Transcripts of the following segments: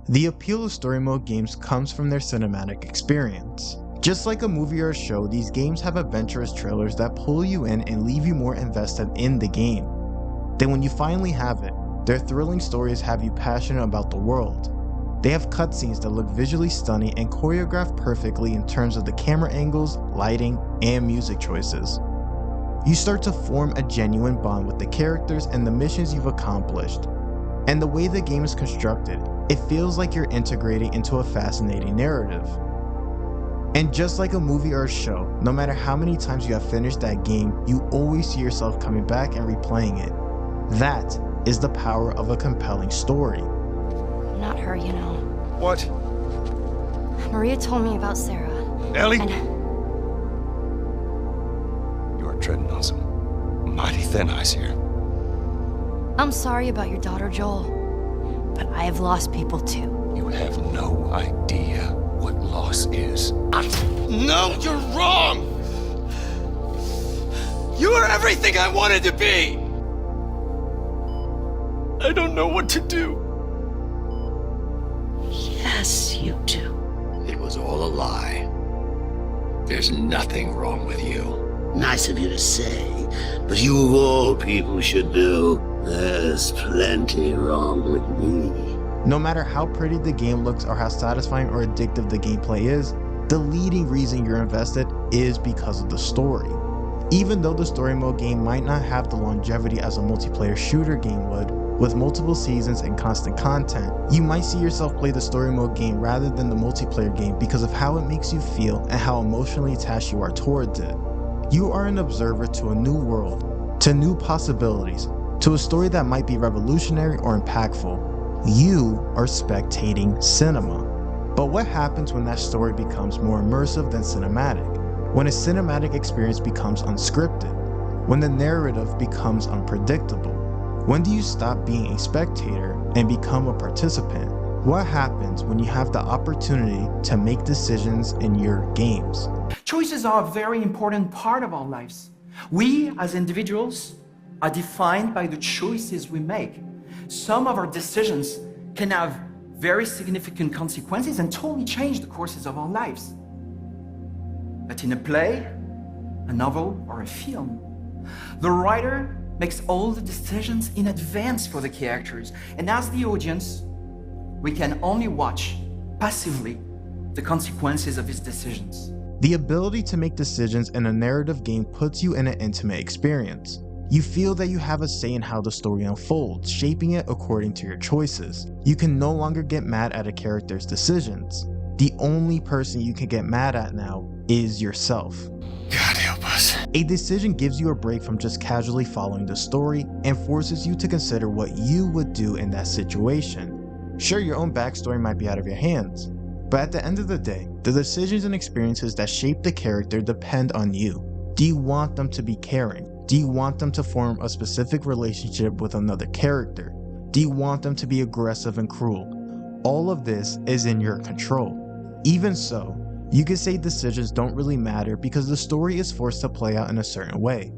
The appeal of story mode games comes from their cinematic experience. Just like a movie or a show, these games have adventurous trailers that pull you in and leave you more invested in the game. Then when you finally have it, their thrilling stories have you passionate about the world. They have cutscenes that look visually stunning and choreographed perfectly in terms of the camera angles, lighting, and music choices. You start to form a genuine bond with the characters and the missions you've accomplished. And the way the game is constructed, it feels like you're integrating into a fascinating narrative. And just like a movie or a show, no matter how many times you have finished that game, you always see yourself coming back and replaying it. That is the power of a compelling story. Not her, you know. What? Maria told me about Sarah. Ellie? And You are treading on some mighty thin ice here. I'm sorry about your daughter, Joel. But I have lost people too. You have no idea what loss is. No, you're wrong! You are everything I wanted to be! I don't know what to do. Yes, you do. It was all a lie. There's nothing wrong with you. Nice of you to say, but you of all people should know there's plenty wrong with me. No matter how pretty the game looks or how satisfying or addictive the gameplay is, the leading reason you're invested is because of the story. Even though the story mode game might not have the longevity as a multiplayer shooter game would, with multiple seasons and constant content, you might see yourself play the story mode game rather than the multiplayer game because of how it makes you feel and how emotionally attached you are towards it. You are an observer to a new world, to new possibilities, to a story that might be revolutionary or impactful. You are spectating cinema. But what happens when that story becomes more immersive than cinematic? When a cinematic experience becomes unscripted? When the narrative becomes unpredictable? When do you stop being a spectator and become a participant? What happens when you have the opportunity to make decisions in your games? Choices are a very important part of our lives. We, as individuals, are defined by the choices we make. Some of our decisions can have very significant consequences and totally change the courses of our lives. But in a play, a novel, or a film, the writer makes all the decisions in advance for the characters, and as the audience, we can only watch passively the consequences of his decisions. The ability to make decisions in a narrative game puts you in an intimate experience. You feel that you have a say in how the story unfolds, shaping it according to your choices. You can no longer get mad at a character's decisions. The only person you can get mad at now is yourself. God help us. A decision gives you a break from just casually following the story and forces you to consider what you would do in that situation. Sure, your own backstory might be out of your hands, but at the end of the day, the decisions and experiences that shape the character depend on you. Do you want them to be caring? Do you want them to form a specific relationship with another character? Do you want them to be aggressive and cruel? All of this is in your control. Even so, you could say decisions don't really matter because the story is forced to play out in a certain way.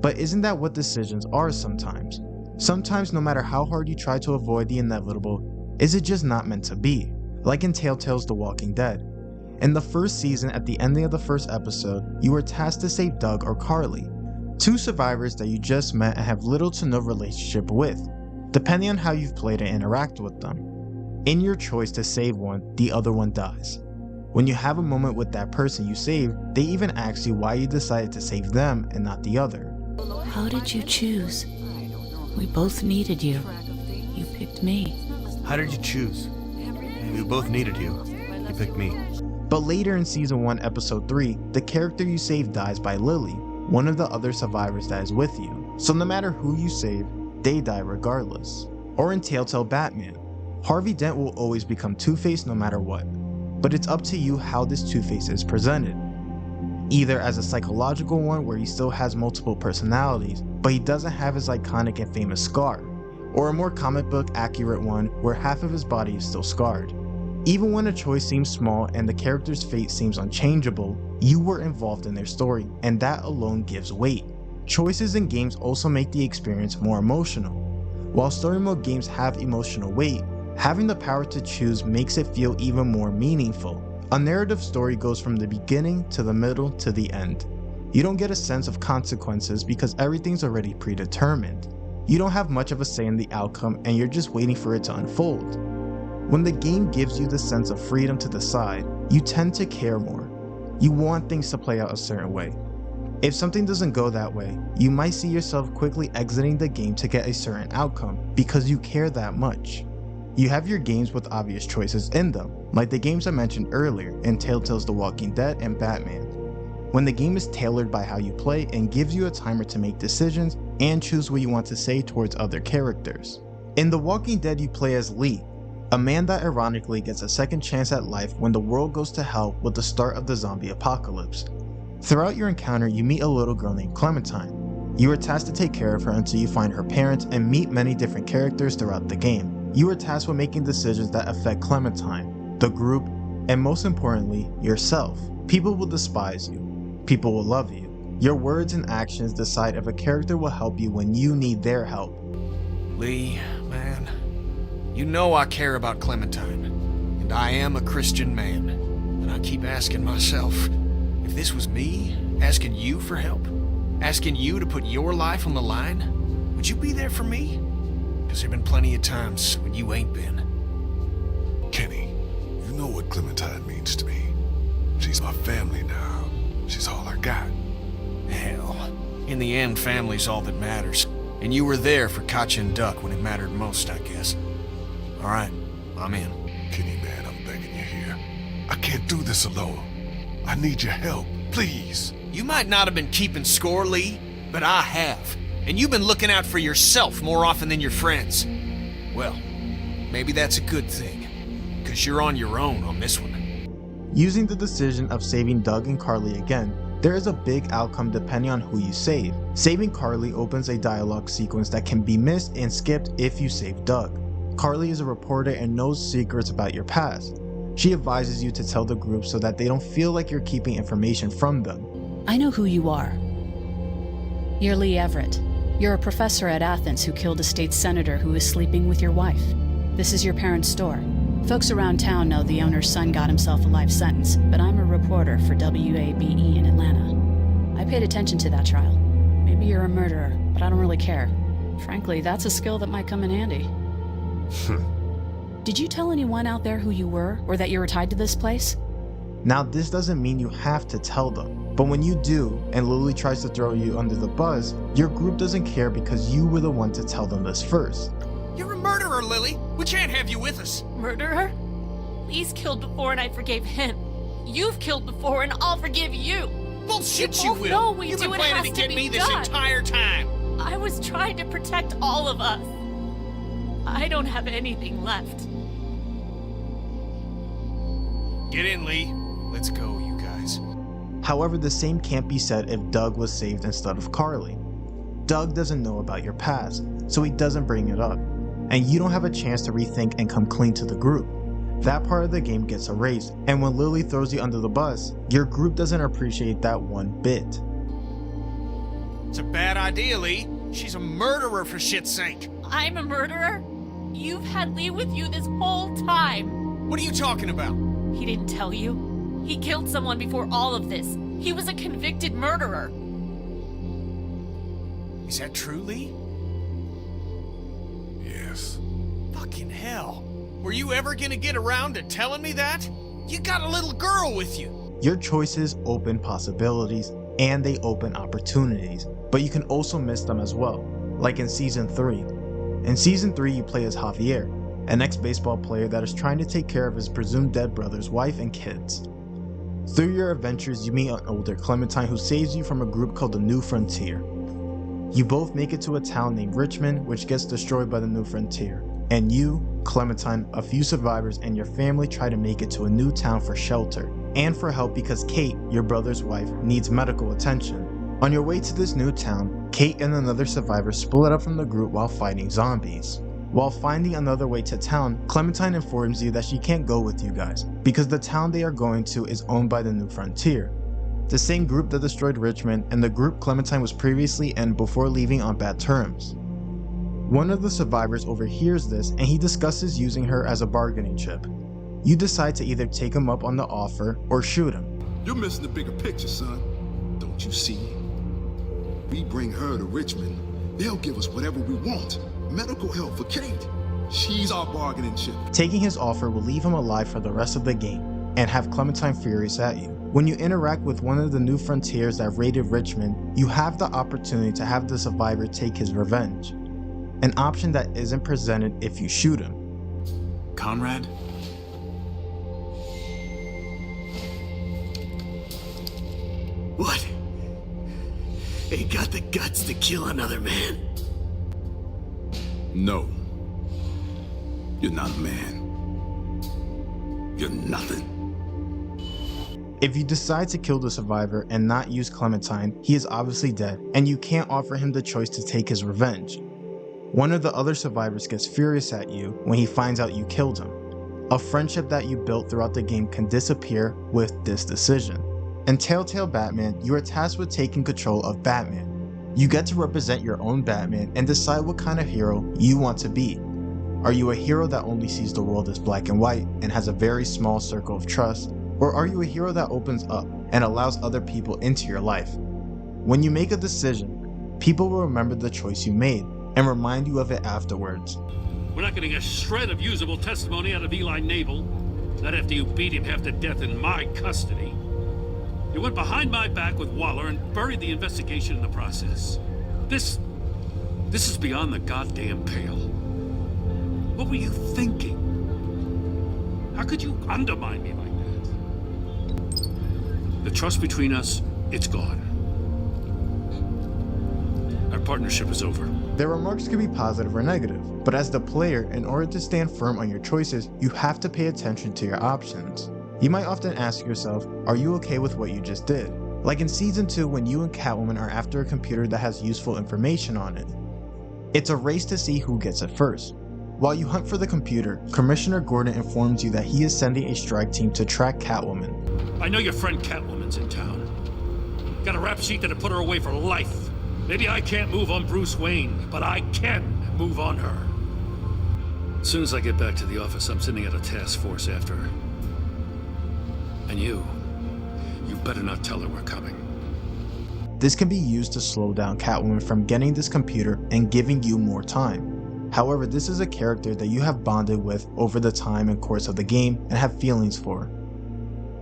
But isn't that what decisions are sometimes? Sometimes, no matter how hard you try to avoid the inevitable, is it just not meant to be? Like in Telltale's The Walking Dead. In the first season, at the ending of the first episode, you were tasked to save Doug or Carly, two survivors that you just met and have little to no relationship with, depending on how you've played and interacted with them. In your choice to save one, the other one dies. When you have a moment with that person you saved, they even ask you why you decided to save them and not the other. How did you choose? We both needed you. You picked me. How did you choose? We both needed you. You picked me. But later in Season 1, Episode 3, the character you saved dies by Lily, one of the other survivors that is with you. So no matter who you save, they die regardless. Or in Telltale Batman, Harvey Dent will always become Two-Face no matter what. But it's up to you how this Two-Face is presented. Either as a psychological one where he still has multiple personalities, but he doesn't have his iconic and famous scar, or a more comic book accurate one where half of his body is still scarred. Even when a choice seems small and the character's fate seems unchangeable, you were involved in their story, and that alone gives weight. Choices in games also make the experience more emotional. While story mode games have emotional weight, Having the power to choose makes it feel even more meaningful. A narrative story goes from the beginning to the middle to the end. You don't get a sense of consequences because everything's already predetermined. You don't have much of a say in the outcome and you're just waiting for it to unfold. When the game gives you the sense of freedom to decide, you tend to care more. You want things to play out a certain way. If something doesn't go that way, you might see yourself quickly exiting the game to get a certain outcome because you care that much. You have your games with obvious choices in them, like the games I mentioned earlier in Telltale's The Walking Dead and Batman. When the game is tailored by how you play and gives you a timer to make decisions and choose what you want to say towards other characters. In The Walking Dead, you play as Lee, a man that ironically gets a second chance at life when the world goes to hell with the start of the zombie apocalypse. Throughout your encounter, you meet a little girl named Clementine. You are tasked to take care of her until you find her parents and meet many different characters throughout the game. You are tasked with making decisions that affect Clementine, the group, and most importantly, yourself. People will despise you. People will love you. Your words and actions decide if a character will help you when you need their help. Lee, man, you know I care about Clementine, and I am a Christian man, and I keep asking myself, if this was me, asking you for help, asking you to put your life on the line, would you be there for me? Because there've been plenty of times when you ain't been. Kenny, you know what Clementine means to me. She's my family now. She's all I got. Hell, in the end, family's all that matters. And you were there for Katja and Duck when it mattered most, I guess. All right, I'm in. Kenny, man, I'm begging you here. I can't do this alone. I need your help, please. You might not have been keeping score, Lee, but I have. And you've been looking out for yourself more often than your friends. Well, maybe that's a good thing, because you're on your own on this one. Using the decision of saving Doug and Carly again, there is a big outcome depending on who you save. Saving Carly opens a dialogue sequence that can be missed and skipped if you save Doug. Carly is a reporter and knows secrets about your past. She advises you to tell the group so that they don't feel like you're keeping information from them. I know who you are. You're Lee Everett. You're a professor at Athens who killed a state senator who was sleeping with your wife. This is your parents' store. Folks around town know the owner's son got himself a life sentence, but I'm a reporter for WABE in Atlanta. I paid attention to that trial. Maybe you're a murderer, but I don't really care. Frankly, that's a skill that might come in handy. Did you tell anyone out there who you were, or that you were tied to this place? Now, this doesn't mean you have to tell them, but when you do, and Lily tries to throw you under the bus, your group doesn't care because you were the one to tell them this first. You're a murderer, Lily. We can't have you with us. Murderer? Lee's killed before and I forgave him. You've killed before and I'll forgive you. Bullshit, You you both will. know we You've do been it planning has to to get be me this done. entire time. I was trying to protect all of us. I don't have anything left. Get in, Lee. Let's go, you guys. However, the same can't be said if Doug was saved instead of Carly. Doug doesn't know about your past, so he doesn't bring it up, and you don't have a chance to rethink and come clean to the group. That part of the game gets erased, and when Lily throws you under the bus, your group doesn't appreciate that one bit. It's a bad idea, Lee. She's a murderer, for shit's sake. I'm a murderer? You've had Lee with you this whole time. What are you talking about? He didn't tell you. He killed someone before all of this. He was a convicted murderer. Is that true, Lee? Yes. Fucking hell. Were you ever gonna get around to telling me that? You got a little girl with you. Your choices open possibilities, and they open opportunities, but you can also miss them as well, like in Season 3. In Season 3, you play as Javier, an ex-baseball player that is trying to take care of his presumed dead brother's wife and kids. Through your adventures, you meet an older Clementine who saves you from a group called the New Frontier. You both make it to a town named Richmond, which gets destroyed by the New Frontier, and you, Clementine, a few survivors, and your family try to make it to a new town for shelter, and for help because Kate, your brother's wife, needs medical attention. On your way to this new town, Kate and another survivor split up from the group while fighting zombies. While finding another way to town, Clementine informs you that she can't go with you guys, because the town they are going to is owned by the New Frontier, the same group that destroyed Richmond and the group Clementine was previously in before leaving on bad terms. One of the survivors overhears this and he discusses using her as a bargaining chip. You decide to either take him up on the offer or shoot him. You're missing the bigger picture, son. Don't you see? We bring her to Richmond. They'll give us whatever we want. Medical help for Kate. She's our bargaining chip. Taking his offer will leave him alive for the rest of the game and have Clementine furious at you. When you interact with one of the new frontiers that raided Richmond, you have the opportunity to have the survivor take his revenge. An option that isn't presented if you shoot him. Conrad? What? He got the guts to kill another man? No. You're not a man. You're nothing. If you decide to kill the survivor and not use Clementine, he is obviously dead, and you can't offer him the choice to take his revenge. One of the other survivors gets furious at you when he finds out you killed him. A friendship that you built throughout the game can disappear with this decision. In Telltale Batman, you are tasked with taking control of Batman. You get to represent your own Batman and decide what kind of hero you want to be. Are you a hero that only sees the world as black and white and has a very small circle of trust? Or are you a hero that opens up and allows other people into your life? When you make a decision, people will remember the choice you made and remind you of it afterwards. We're not getting a shred of usable testimony out of Eli Nabel. Not after you beat him half to death in my custody. You went behind my back with Waller and buried the investigation in the process. This is beyond the goddamn pale. What were you thinking? How could you undermine me like that? The trust between us, it's gone. Our partnership is over. Their remarks can be positive or negative, but as the player, in order to stand firm on your choices, you have to pay attention to your options. You might often ask yourself, are you okay with what you just did? Like in Season 2 when you and Catwoman are after a computer that has useful information on it. It's a race to see who gets it first. While you hunt for the computer, Commissioner Gordon informs you that he is sending a strike team to track Catwoman. I know your friend Catwoman's in town. Got a rap sheet that'll put her away for life. Maybe I can't move on Bruce Wayne, but I can move on her. As soon as I get back to the office, I'm sending out a task force after her. And you better not tell her we're coming. This can be used to slow down Catwoman from getting this computer and giving you more time. However, this is a character that you have bonded with over the time and course of the game and have feelings for.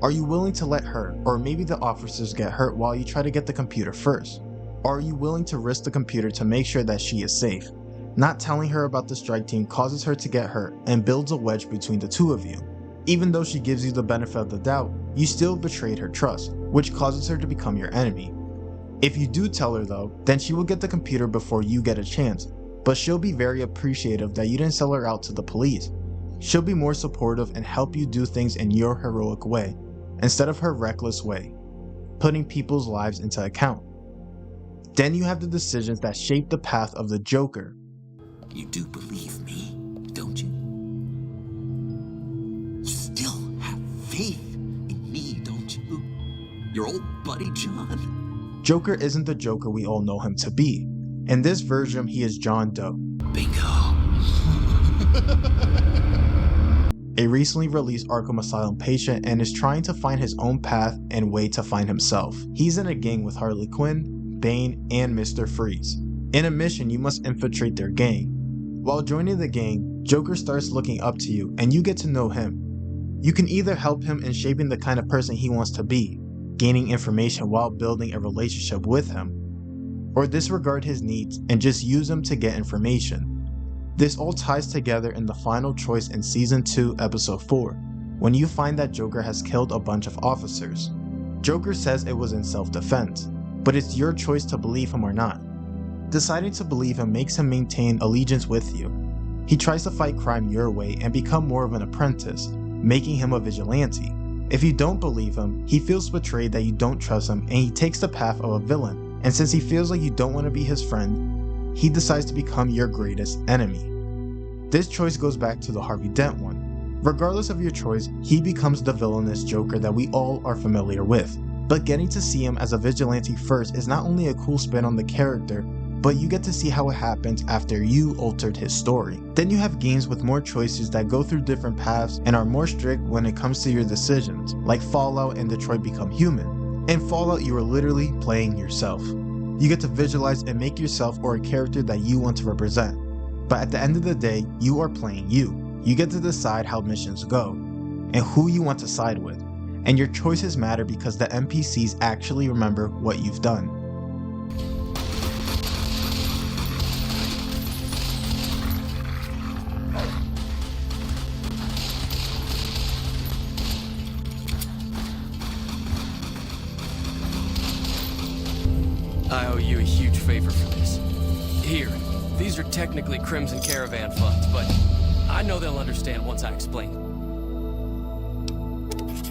Are you willing to let her, or maybe the officers, get hurt while you try to get the computer first? Or are you willing to risk the computer to make sure that she is safe? Not telling her about the strike team causes her to get hurt and builds a wedge between the two of you. Even though she gives you the benefit of the doubt, you still betrayed her trust, which causes her to become your enemy. If you do tell her though, then she will get the computer before you get a chance, but she'll be very appreciative that you didn't sell her out to the police. She'll be more supportive and help you do things in your heroic way, instead of her reckless way, putting people's lives into account. Then you have the decisions that shape the path of the Joker. You do believe me, don't you? You still have faith in me, don't you? Your old buddy John? Joker isn't the Joker we all know him to be. In this version, he is John Doe. Bingo. A recently released Arkham Asylum patient and is trying to find his own path and way to find himself. He's in a gang with Harley Quinn, Bane, and Mr. Freeze. In a mission, you must infiltrate their gang. While joining the gang, Joker starts looking up to you and you get to know him. You can either help him in shaping the kind of person he wants to be, gaining information while building a relationship with him, or disregard his needs and just use him to get information. This all ties together in the final choice in Season 2, Episode 4, when you find that Joker has killed a bunch of officers. Joker says it was in self-defense, but it's your choice to believe him or not. Deciding to believe him makes him maintain allegiance with you. He tries to fight crime your way and become more of an apprentice, making him a vigilante. If you don't believe him, he feels betrayed that you don't trust him and he takes the path of a villain. And since he feels like you don't want to be his friend, he decides to become your greatest enemy. This choice goes back to the Harvey Dent one. Regardless of your choice, he becomes the villainous Joker that we all are familiar with. But getting to see him as a vigilante first is not only a cool spin on the character, but you get to see how it happens after you altered his story. Then you have games with more choices that go through different paths and are more strict when it comes to your decisions, like Fallout and Detroit Become Human. In Fallout, you are literally playing yourself. You get to visualize and make yourself or a character that you want to represent. But at the end of the day, you are playing you. You get to decide how missions go, and who you want to side with. And your choices matter because the NPCs actually remember what you've done. I owe you a huge favor for this. Here, these are technically Crimson Caravan funds, but I know they'll understand once I explain.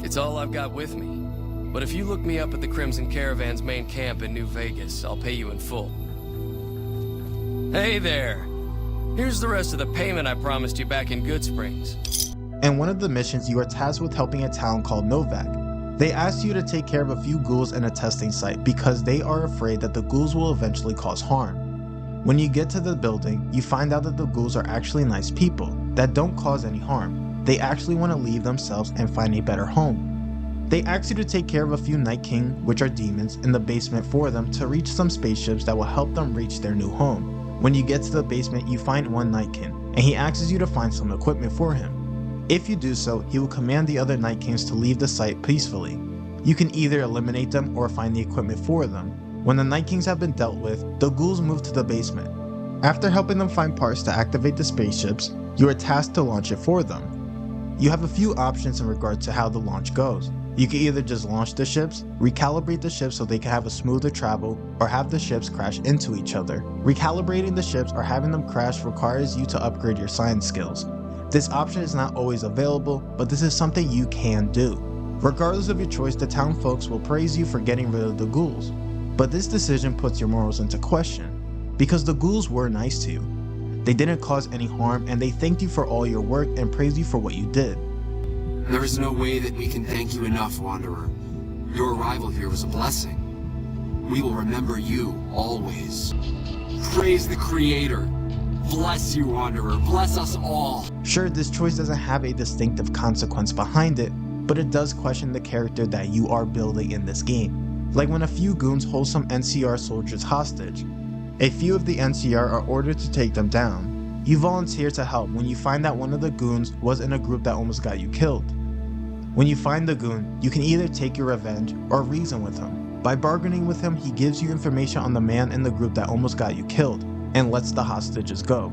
It's all I've got with me. But if you look me up at the Crimson Caravan's main camp in New Vegas, I'll pay you in full. Hey there! Here's the rest of the payment I promised you back in Good Springs. In one of the missions, you are tasked with helping a town called Novak. They ask you to take care of a few ghouls in a testing site because they are afraid that the ghouls will eventually cause harm. When you get to the building, you find out that the ghouls are actually nice people that don't cause any harm. They actually want to leave themselves and find a better home. They ask you to take care of a few Night King, which are demons, in the basement for them to reach some spaceships that will help them reach their new home. When you get to the basement, you find one Night King, and he asks you to find some equipment for him. If you do so, he will command the other Night Kings to leave the site peacefully. You can either eliminate them or find the equipment for them. When the Night Kings have been dealt with, the ghouls move to the basement. After helping them find parts to activate the spaceships, you are tasked to launch it for them. You have a few options in regard to how the launch goes. You can either just launch the ships, recalibrate the ships so they can have a smoother travel, or have the ships crash into each other. Recalibrating the ships or having them crash requires you to upgrade your science skills. This option is not always available, but this is something you can do. Regardless of your choice, the town folks will praise you for getting rid of the ghouls. But this decision puts your morals into question, because the ghouls were nice to you. They didn't cause any harm, and they thanked you for all your work and praised you for what you did. There is no way that we can thank you enough, Wanderer. Your arrival here was a blessing. We will remember you, always. Praise the Creator. Bless you, Wanderer. Bless us all. Sure, this choice doesn't have a distinctive consequence behind it, but it does question the character that you are building in this game. Like when a few goons hold some NCR soldiers hostage. A few of the NCR are ordered to take them down. You volunteer to help when you find that one of the goons was in a group that almost got you killed. When you find the goon, you can either take your revenge or reason with him. By bargaining with him, he gives you information on the man in the group that almost got you killed and lets the hostages go.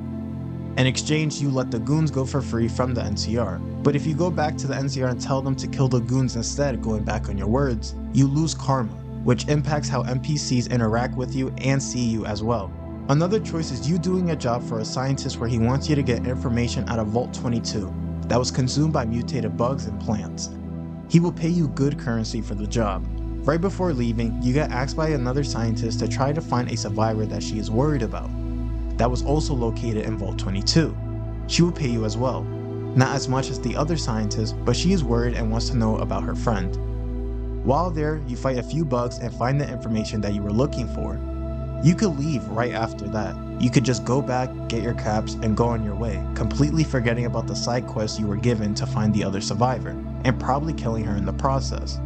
In exchange, you let the goons go for free from the NCR. But if you go back to the NCR and tell them to kill the goons instead, going back on your words, you lose karma, which impacts how NPCs interact with you and see you as well. Another choice is you doing a job for a scientist where he wants you to get information out of Vault 22 that was consumed by mutated bugs and plants. He will pay you good currency for the job. Right before leaving, you get asked by another scientist to try to find a survivor that she is worried about, that was also located in Vault 22. She will pay you as well. Not as much as the other scientist, but she is worried and wants to know about her friend. While there, you fight a few bugs and find the information that you were looking for. You could leave right after that. You could just go back, get your caps, and go on your way, completely forgetting about the side quest you were given to find the other survivor, and probably killing her in the process.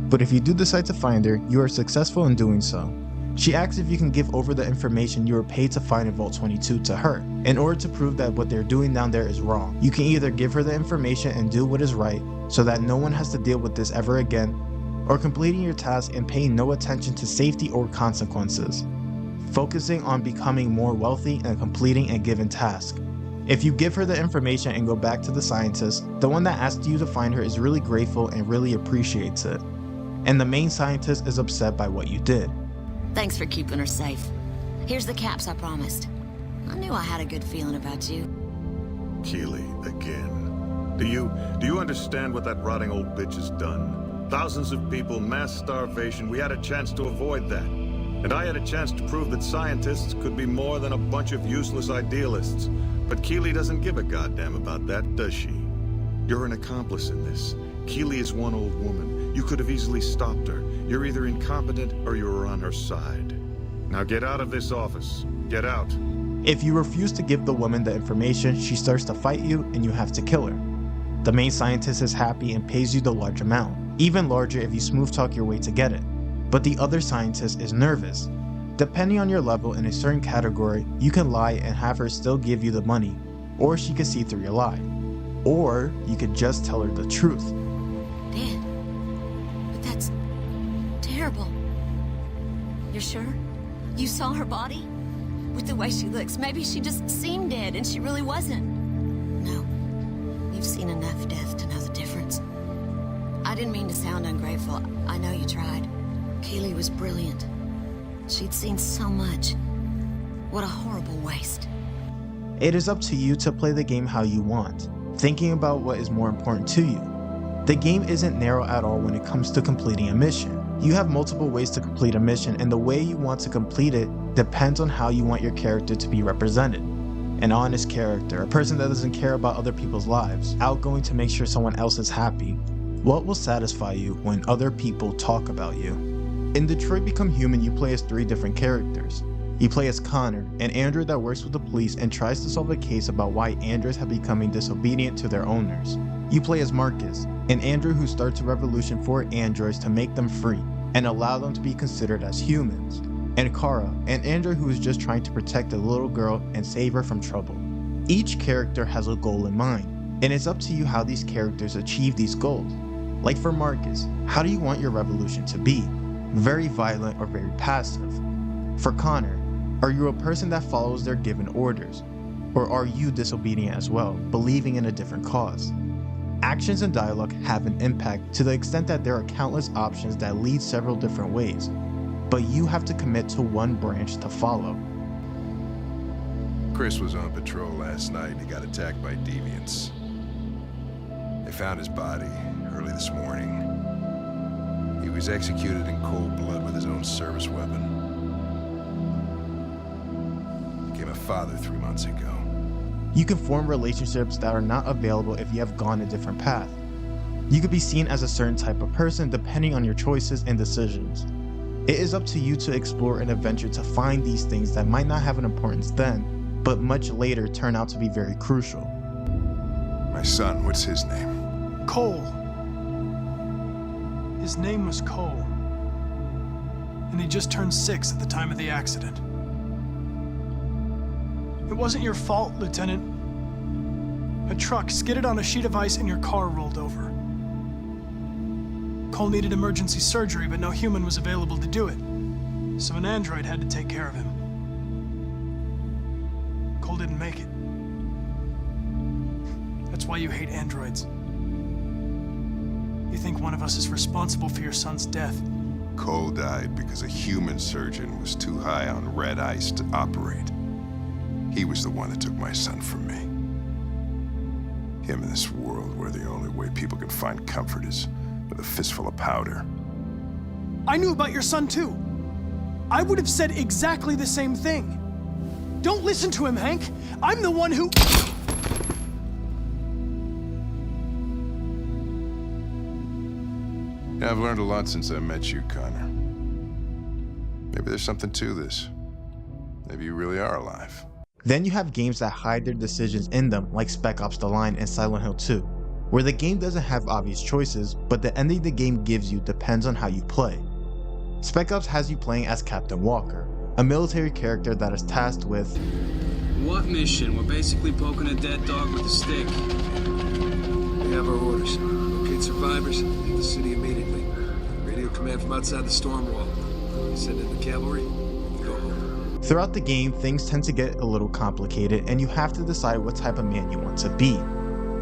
But if you do decide to find her, you are successful in doing so. She asks if you can give over the information you were paid to find in Vault 22 to her, in order to prove that what they're doing down there is wrong. You can either give her the information and do what is right, so that no one has to deal with this ever again, or completing your task and paying no attention to safety or consequences, focusing on becoming more wealthy and completing a given task. If you give her the information and go back to the scientist, the one that asked you to find her is really grateful and really appreciates it. And the main scientist is upset by what you did. Thanks for keeping her safe. Here's the caps I promised. I knew I had a good feeling about you. Keely, again. Do you understand what that rotting old bitch has done? Thousands of people, mass starvation. We had a chance to avoid that. And I had a chance to prove that scientists could be more than a bunch of useless idealists. But Keely doesn't give a goddamn about that, does she? You're an accomplice in this. Keely is one old woman. You could have easily stopped her. You're either incompetent or you're on her side. Now get out of this office. Get out. If you refuse to give the woman the information, she starts to fight you and you have to kill her. The main scientist is happy and pays you the large amount, even larger if you smooth talk your way to get it. But the other scientist is nervous. Depending on your level in a certain category, you can lie and have her still give you the money, or she could see through your lie. Or you could just tell her the truth. Dead? But that's terrible. You're sure? You saw her body? With the way she looks, maybe she just seemed dead and she really wasn't. No. You've seen enough death to know the difference. I didn't mean to sound ungrateful. I know you tried. Keely was brilliant. She'd seen so much. What a horrible waste. It is up to you to play the game how you want, thinking about what is more important to you. The game isn't narrow at all when it comes to completing a mission. You have multiple ways to complete a mission, and the way you want to complete it depends on how you want your character to be represented. An honest character, a person that doesn't care about other people's lives, outgoing to make sure someone else is happy. What will satisfy you when other people talk about you? In Detroit Become Human, you play as 3 different characters. You play as Connor, an android that works with the police and tries to solve a case about why androids have become disobedient to their owners. You play as Marcus, an android who starts a revolution for androids to make them free and allow them to be considered as humans. And Kara, an android who is just trying to protect a little girl and save her from trouble. Each character has a goal in mind, and it's up to you how these characters achieve these goals. Like for Marcus, how do you want your revolution to be? Very violent or very passive? For Connor, are you a person that follows their given orders? Or are you disobedient as well, believing in a different cause? Actions and dialogue have an impact to the extent that there are countless options that lead several different ways, but you have to commit to one branch to follow. Chris was on patrol last night and he got attacked by deviants. They found his body early this morning. He was executed in cold blood with his own service weapon. Became a father 3 months ago. You can form relationships that are not available if you have gone a different path. You could be seen as a certain type of person depending on your choices and decisions. It is up to you to explore an adventure to find these things that might not have an importance then, but much later turn out to be very crucial. My son, what's his name? Cole. His name was Cole. And he just turned 6 at the time of the accident. It wasn't your fault, Lieutenant. A truck skidded on a sheet of ice and your car rolled over. Cole needed emergency surgery, but no human was available to do it. So an android had to take care of him. Cole didn't make it. That's why you hate androids. You think one of us is responsible for your son's death. Cole died because a human surgeon was too high on red ice to operate. He was the one that took my son from me. Him in this world where the only way people can find comfort is with a fistful of powder. I knew about your son too. I would have said exactly the same thing. Don't listen to him, Hank. I'm the one who... Yeah, I've learned a lot since I met you, Connor. Maybe there's something to this. Maybe you really are alive. Then you have games that hide their decisions in them, like Spec Ops The Line and Silent Hill 2, where the game doesn't have obvious choices, but the ending the game gives you depends on how you play. Spec Ops has you playing as Captain Walker, a military character that is tasked with... What mission? We're basically poking a dead dog with a stick. We have our orders. Locate survivors, leave the city immediately. Radio command from outside the storm wall. Send in the cavalry, go home. Throughout the game, things tend to get a little complicated, and you have to decide what type of man you want to be.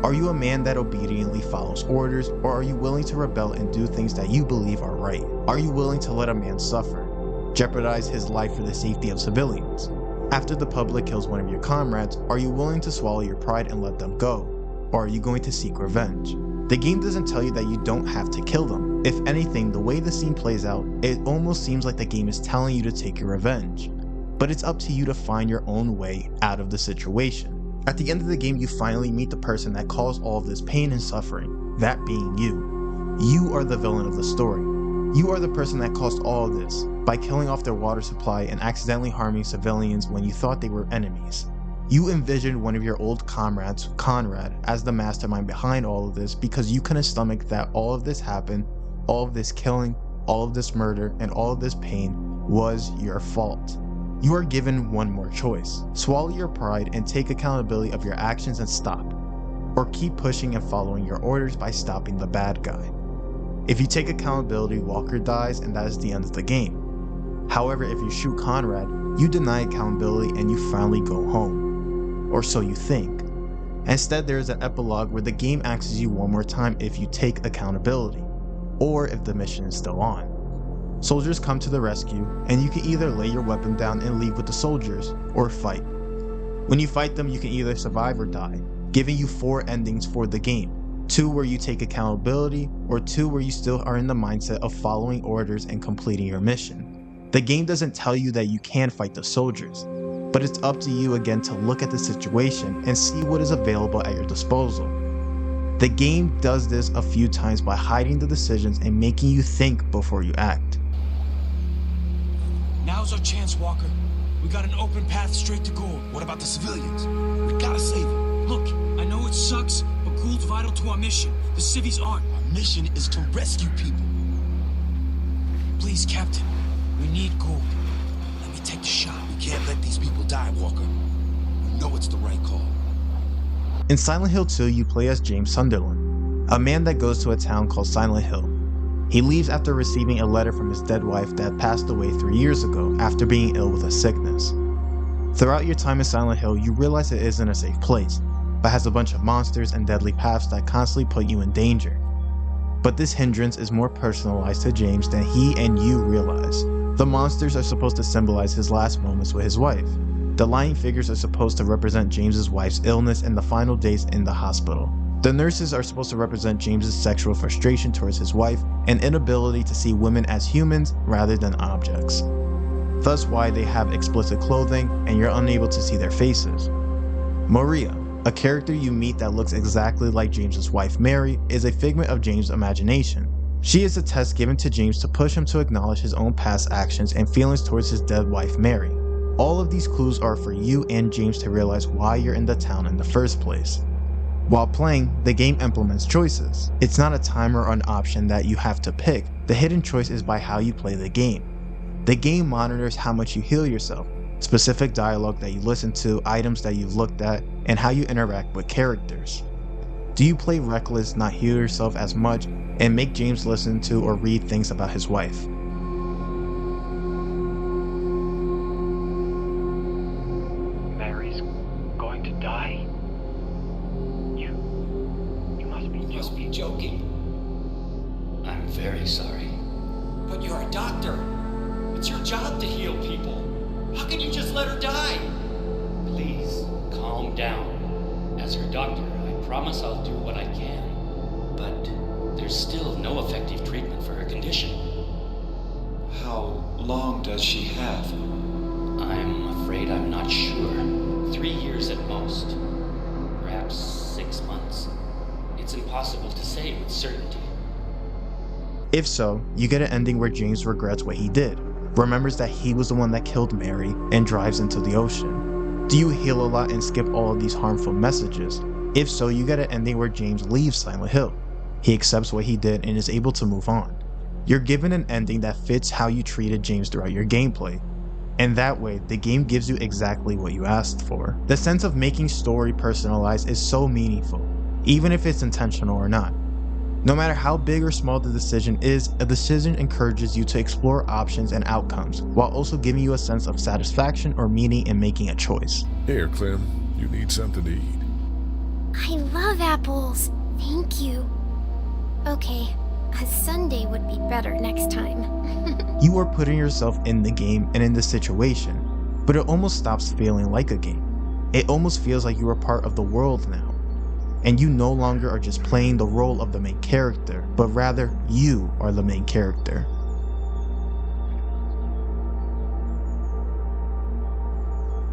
Are you a man that obediently follows orders, or are you willing to rebel and do things that you believe are right? Are you willing to let a man suffer, jeopardize his life for the safety of civilians? After the public kills one of your comrades, are you willing to swallow your pride and let them go? Or are you going to seek revenge? The game doesn't tell you that you don't have to kill them. If anything, the way the scene plays out, it almost seems like the game is telling you to take your revenge. But it's up to you to find your own way out of the situation. At the end of the game, you finally meet the person that caused all of this pain and suffering, that being you. You are the villain of the story. You are the person that caused all of this by killing off their water supply and accidentally harming civilians when you thought they were enemies. You envisioned one of your old comrades, Conrad, as the mastermind behind all of this because you couldn't stomach that all of this happened, all of this killing, all of this murder, and all of this pain was your fault. You are given one more choice. Swallow your pride and take accountability of your actions and stop. Or keep pushing and following your orders by stopping the bad guy. If you take accountability, Walker dies and that is the end of the game. However, if you shoot Conrad, you deny accountability and you finally go home. Or so you think. Instead, there is an epilogue where the game asks you one more time if you take accountability, or if the mission is still on. Soldiers come to the rescue, and you can either lay your weapon down and leave with the soldiers, or fight. When you fight them, you can either survive or die, giving you 4 endings for the game. 2 where you take accountability, or 2 where you still are in the mindset of following orders and completing your mission. The game doesn't tell you that you can fight the soldiers, but it's up to you again to look at the situation and see what is available at your disposal. The game does this a few times by hiding the decisions and making you think before you act. Now's our chance, Walker. We got an open path straight to Gould. What about the civilians? We gotta save them. Look, I know it sucks, but Gould's vital to our mission. The civvies aren't. Our mission is to rescue people. Please, Captain. We need Gould. Let me take the shot. We can't let these people die, Walker. We know it's the right call. In Silent Hill 2, you play as James Sunderland, a man that goes to a town called Silent Hill. He leaves after receiving a letter from his dead wife that passed away 3 years ago after being ill with a sickness. Throughout your time in Silent Hill, you realize it isn't a safe place, but has a bunch of monsters and deadly paths that constantly put you in danger. But this hindrance is more personalized to James than he and you realize. The monsters are supposed to symbolize his last moments with his wife. The lying figures are supposed to represent James's wife's illness and the final days in the hospital. The nurses are supposed to represent James's sexual frustration towards his wife and inability to see women as humans rather than objects. Thus why they have explicit clothing and you're unable to see their faces. Maria, a character you meet that looks exactly like James's wife Mary, is a figment of James' imagination. She is a test given to James to push him to acknowledge his own past actions and feelings towards his dead wife Mary. All of these clues are for you and James to realize why you're in the town in the first place. While playing, the game implements choices. It's not a timer or an option that you have to pick. The hidden choice is by how you play the game. The game monitors how much you heal yourself, specific dialogue that you listen to, items that you've looked at, and how you interact with characters. Do you play reckless, not heal yourself as much, and make James listen to or read things about his wife? Mary's going to die? You must be joking. I'm very sorry. But you're a doctor. It's your job to heal people. How can you just let her die? Please, calm down. As her doctor, I promise I'll do what I can. But there's still no effective treatment for her condition. How long does she have? I'm afraid I'm not sure. 3 years at most. Perhaps 6 months. It's impossible to say with certainty. If so, you get an ending where James regrets what he did, remembers that he was the one that killed Mary, and drives into the ocean. Do you heal a lot and skip all of these harmful messages? If so, you get an ending where James leaves Silent Hill. He accepts what he did and is able to move on. You're given an ending that fits how you treated James throughout your gameplay. And that way, the game gives you exactly what you asked for. The sense of making story personalized is so meaningful, even if it's intentional or not. No matter how big or small the decision is, a decision encourages you to explore options and outcomes, while also giving you a sense of satisfaction or meaning in making a choice. Here, Clem, you need something to eat. I love apples. Thank you. Okay, a sundae would be better next time. You are putting yourself in the game and in the situation, but it almost stops feeling like a game. It almost feels like you are part of the world now. And you no longer are just playing the role of the main character, but rather you are the main character.